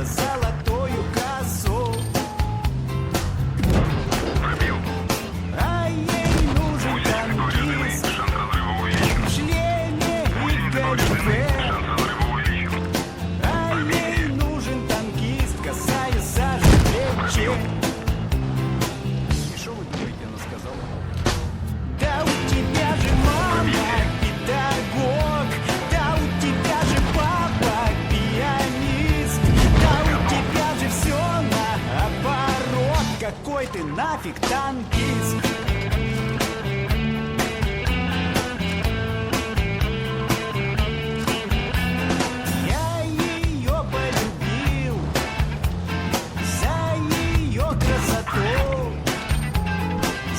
за золотою косу. А ей нужен танкист в шлеме и галифе. А ей нужен танкист, касаясь сажи плечи. И что вы думаете, она сказала? Да у тебя же мама педагог, да у тебя же папа пианист, да у тебя же все наоборот. Какой ты нафиг танкист? Я ее полюбил за ее красоту,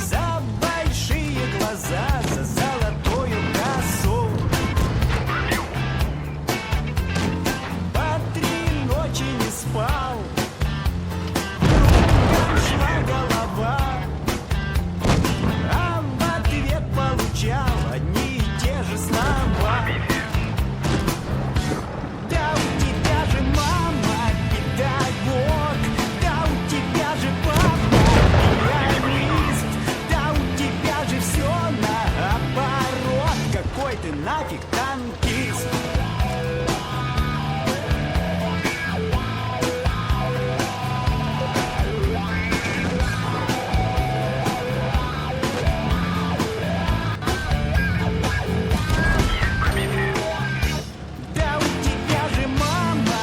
за большие глаза, за золотую косу. По 3 ночи не спал, кругом шла голова, а в ответ получал одни и те же слова. Да у тебя же мама педагог, да у тебя же папа пианист, да у тебя же все наоборот. Какой ты нафиг танкист? Да у тебя же мама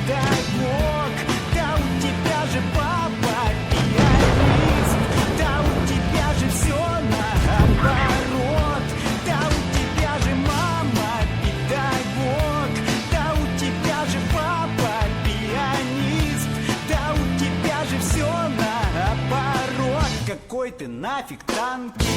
педагог, да у тебя же папа пианист, да у тебя же все наоборот. Да у тебя же мама педагог, да у тебя же папа пианист, да у тебя же все наоборот. Какой ты нафиг танкист?